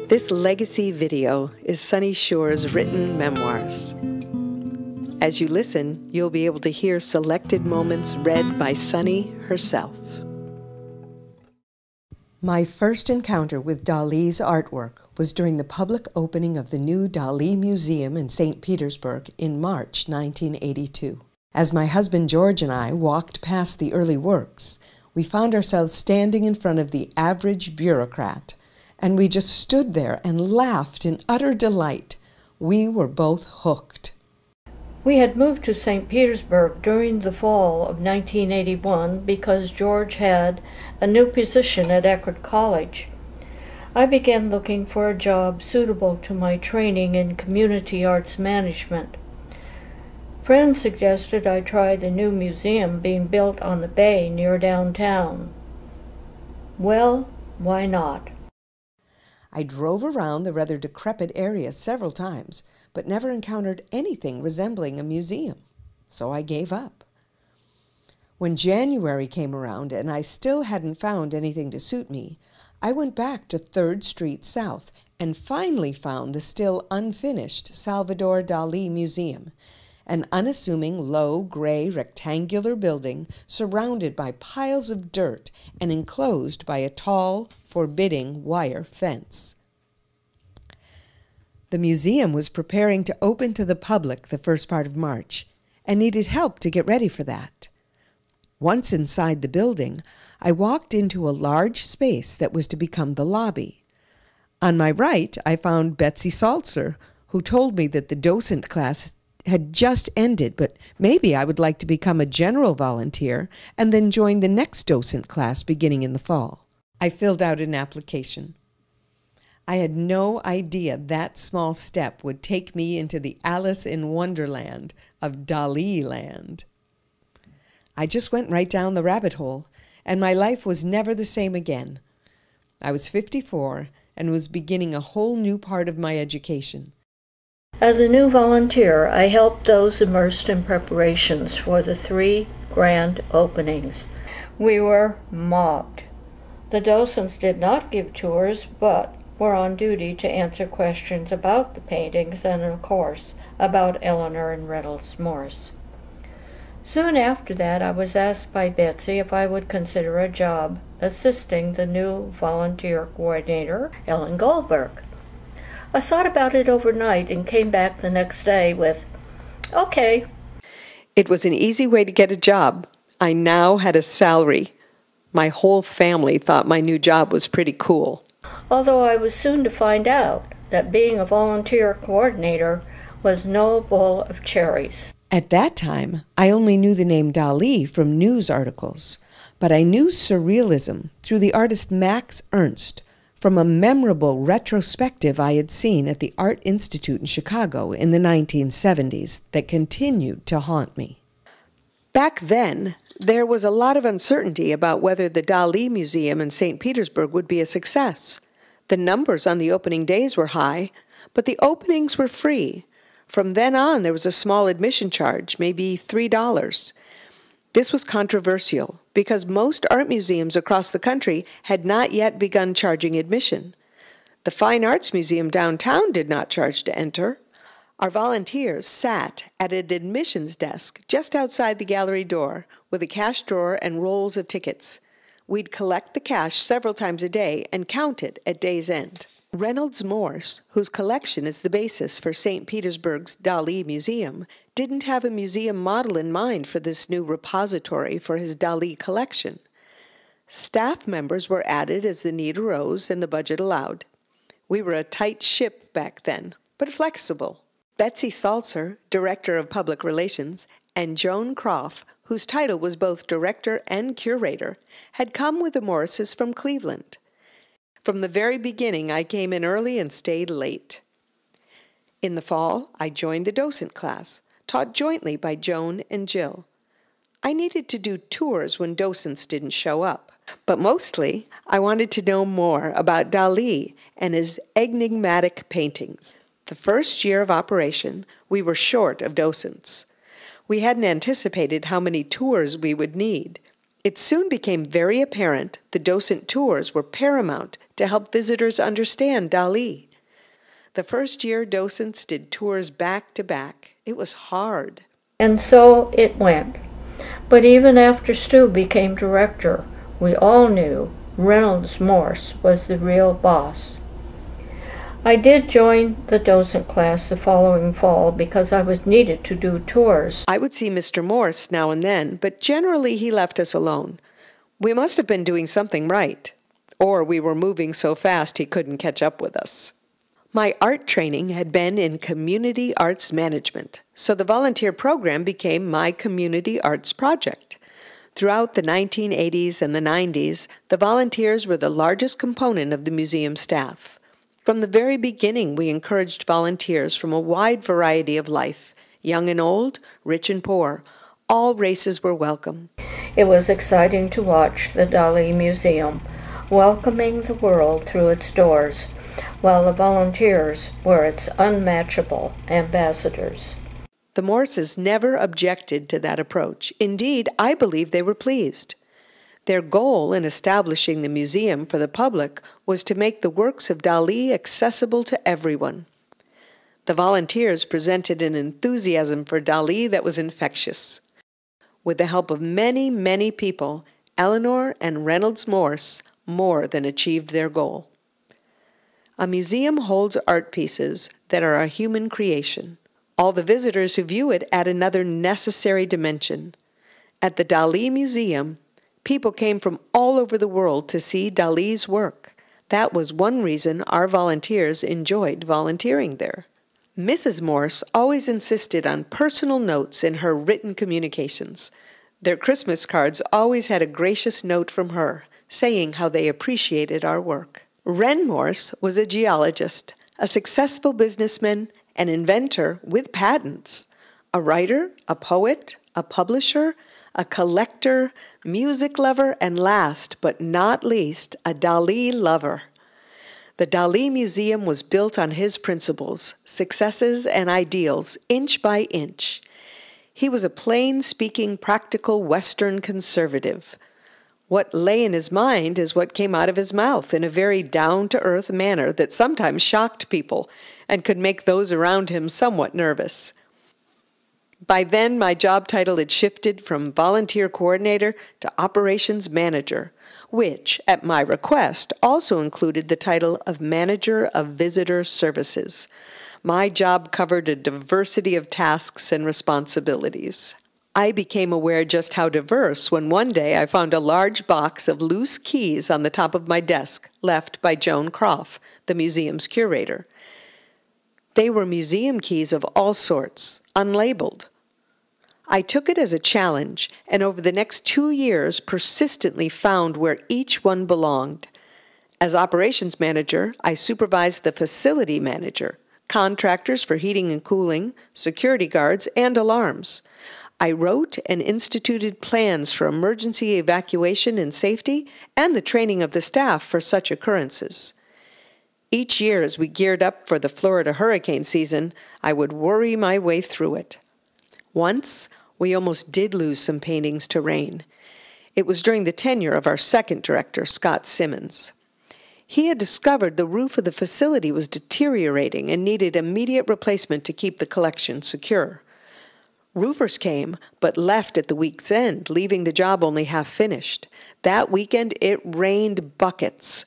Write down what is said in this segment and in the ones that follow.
This legacy video is Sunny Schurr's written memoirs. As you listen, you'll be able to hear selected moments read by Sunny herself. My first encounter with Dali's artwork was during the public opening of the new Dali Museum in St. Petersburg in March 1982. As my husband George and I walked past the early works, we found ourselves standing in front of the average bureaucrat, and we just stood there and laughed in utter delight. We were both hooked. We had moved to St. Petersburg during the fall of 1981 because George had a new position at Eckerd College. I began looking for a job suitable to my training in community arts management. Friends suggested I try the new museum being built on the bay near downtown. Well, why not? I drove around the rather decrepit area several times, but never encountered anything resembling a museum, so I gave up. When January came around and I still hadn't found anything to suit me, I went back to 3rd Street South and finally found the still unfinished Salvador Dali Museum, an unassuming low gray rectangular building surrounded by piles of dirt and enclosed by a tall, forbidding wire fence. The museum was preparing to open to the public the first part of March and needed help to get ready for that. Once inside the building, I walked into a large space that was to become the lobby. On my right, I found Betsy Salzer, who told me that the docent class had just ended, but maybe I would like to become a general volunteer and then join the next docent class beginning in the fall. I filled out an application. I had no idea that small step would take me into the Alice in Wonderland of Dali land. I just went right down the rabbit hole, and my life was never the same again. I was 54 and was beginning a whole new part of my education. As a new volunteer, I helped those immersed in preparations for the 3 grand openings. We were mobbed. The docents did not give tours, but were on duty to answer questions about the paintings and, of course, about Eleanor and Reynolds Morse. Soon after that, I was asked by Betsy if I would consider a job assisting the new volunteer coordinator, Ellen Goldberg. I thought about it overnight and came back the next day with, okay. It was an easy way to get a job. I now had a salary. My whole family thought my new job was pretty cool. Although I was soon to find out that being a volunteer coordinator was no bowl of cherries. At that time, I only knew the name Dali from news articles, but I knew surrealism through the artist Max Ernst, from a memorable retrospective I had seen at the Art Institute in Chicago in the 1970s that continued to haunt me. Back then, there was a lot of uncertainty about whether the Dali Museum in St. Petersburg would be a success. The numbers on the opening days were high, but the openings were free. From then on, there was a small admission charge, maybe $3. This was controversial because most art museums across the country had not yet begun charging admission. The Fine Arts Museum downtown did not charge to enter. Our volunteers sat at an admissions desk just outside the gallery door with a cash drawer and rolls of tickets. We'd collect the cash several times a day and count it at day's end. Reynolds Morse, whose collection is the basis for St. Petersburg's Dali Museum, didn't have a museum model in mind for this new repository for his Dali collection. Staff members were added as the need arose and the budget allowed. We were a tight ship back then, but flexible. Betsy Salzer, Director of Public Relations, and Joan Croft, whose title was both director and curator, had come with the Morrises from Cleveland. From the very beginning, I came in early and stayed late. In the fall, I joined the docent class, taught jointly by Joan and Jill. I needed to do tours when docents didn't show up, but mostly I wanted to know more about Dali and his enigmatic paintings. The first year of operation, we were short of docents. We hadn't anticipated how many tours we would need. It soon became very apparent the docent tours were paramount to help visitors understand Dali. The first year, docents did tours back to back. It was hard. And so it went. But even after Stu became director, we all knew Reynolds Morse was the real boss. I did join the docent class the following fall because I was needed to do tours. I would see Mr. Morse now and then, but generally he left us alone. We must have been doing something right, or we were moving so fast he couldn't catch up with us. My art training had been in community arts management, so the volunteer program became my community arts project. Throughout the 1980s and the 90s, the volunteers were the largest component of the museum staff. From the very beginning, we encouraged volunteers from a wide variety of life, young and old, rich and poor. All races were welcome. It was exciting to watch the Dali Museum welcoming the world through its doors, while the volunteers were its unmatchable ambassadors. The Morses never objected to that approach. Indeed, I believe they were pleased. Their goal in establishing the museum for the public was to make the works of Dali accessible to everyone. The volunteers presented an enthusiasm for Dali that was infectious. With the help of many, many people, Eleanor and Reynolds Morse more than achieved their goal. A museum holds art pieces that are a human creation. All the visitors who view it add another necessary dimension. At the Dali Museum, people came from all over the world to see Dali's work. That was one reason our volunteers enjoyed volunteering there. Mrs. Morse always insisted on personal notes in her written communications. Their Christmas cards always had a gracious note from her, saying how they appreciated our work. Ren Morse was a geologist, a successful businessman, an inventor with patents, a writer, a poet, a publisher, a collector, music lover, and last but not least, a Dali lover. The Dali Museum was built on his principles, successes, and ideals, inch by inch. He was a plain-speaking, practical Western conservative. What lay in his mind is what came out of his mouth in a very down-to-earth manner that sometimes shocked people and could make those around him somewhat nervous. By then, my job title had shifted from volunteer coordinator to operations manager, which, at my request, also included the title of manager of visitor services. My job covered a diversity of tasks and responsibilities. I became aware just how diverse when one day I found a large box of loose keys on the top of my desk, left by Joan Croft, the museum's curator. They were museum keys of all sorts, unlabeled. I took it as a challenge, and over the next 2 years persistently found where each one belonged. As operations manager, I supervised the facility manager, contractors for heating and cooling, security guards, and alarms. I wrote and instituted plans for emergency evacuation and safety and the training of the staff for such occurrences. Each year, as we geared up for the Florida hurricane season, I would worry my way through it. Once, we almost did lose some paintings to rain. It was during the tenure of our second director, Scott Simmons. He had discovered the roof of the facility was deteriorating and needed immediate replacement to keep the collection secure. Roofers came, but left at the week's end, leaving the job only half finished. That weekend, it rained buckets.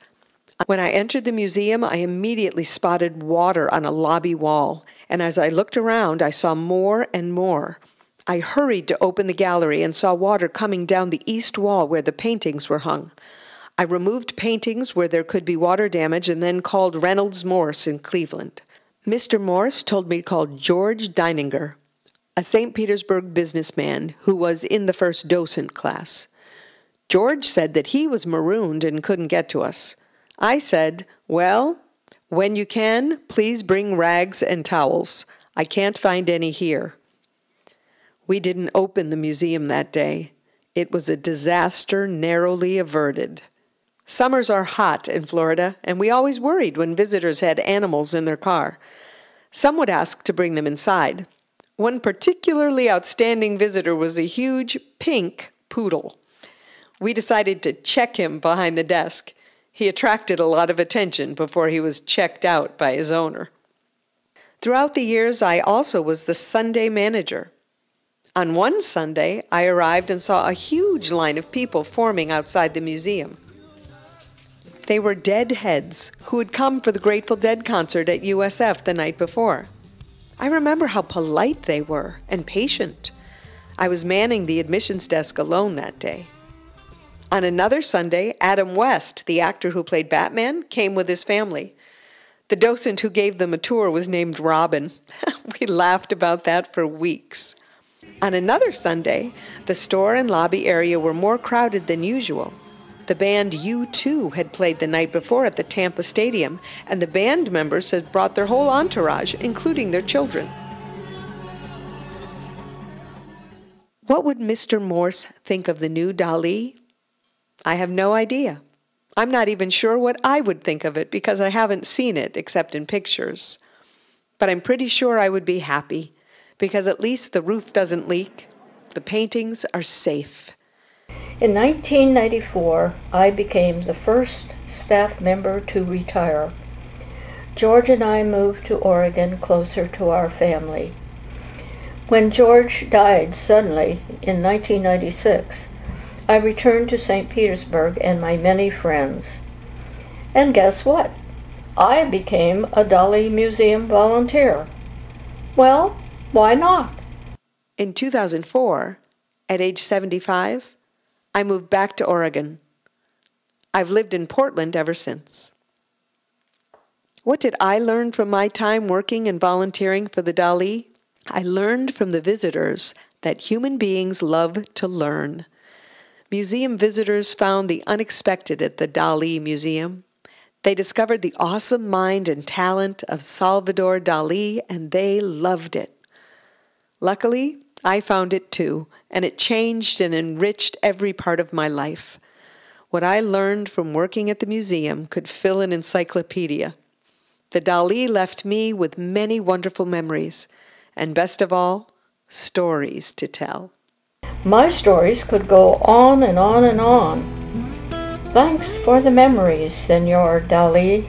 When I entered the museum, I immediately spotted water on a lobby wall, and as I looked around, I saw more and more. I hurried to open the gallery and saw water coming down the east wall where the paintings were hung. I removed paintings where there could be water damage and then called Reynolds Morse in Cleveland. Mr. Morse told me to call George Deininger, a St. Petersburg businessman who was in the first docent class. George said that he was marooned and couldn't get to us. I said, "Well, when you can, please bring rags and towels. I can't find any here." We didn't open the museum that day. It was a disaster narrowly averted. Summers are hot in Florida, and we always worried when visitors had animals in their car. Some would ask to bring them inside. One particularly outstanding visitor was a huge pink poodle. We decided to check him behind the desk. He attracted a lot of attention before he was checked out by his owner. Throughout the years, I also was the Sunday manager. On one Sunday, I arrived and saw a huge line of people forming outside the museum. They were deadheads who had come for the Grateful Dead concert at USF the night before. I remember how polite they were and patient. I was manning the admissions desk alone that day. On another Sunday, Adam West, the actor who played Batman, came with his family. The docent who gave them a tour was named Robin. We laughed about that for weeks. On another Sunday, the store and lobby area were more crowded than usual. The band U2 had played the night before at the Tampa Stadium, and the band members had brought their whole entourage, including their children. What would Mr. Morse think of the new Dali? I have no idea. I'm not even sure what I would think of it because I haven't seen it except in pictures. But I'm pretty sure I would be happy because at least the roof doesn't leak. The paintings are safe. In 1994, I became the first staff member to retire. George and I moved to Oregon closer to our family. When George died suddenly in 1996, I returned to St. Petersburg and my many friends. And guess what? I became a Dali Museum volunteer. Well, why not? In 2004, at age 75, I moved back to Oregon. I've lived in Portland ever since. What did I learn from my time working and volunteering for the Dali? I learned from the visitors that human beings love to learn. Museum visitors found the unexpected at the Dali Museum. They discovered the awesome mind and talent of Salvador Dali, and they loved it. Luckily, I found it too, and it changed and enriched every part of my life. What I learned from working at the museum could fill an encyclopedia. The Dali left me with many wonderful memories, and best of all, stories to tell. My stories could go on and on and on. Thanks for the memories, Senor Dali.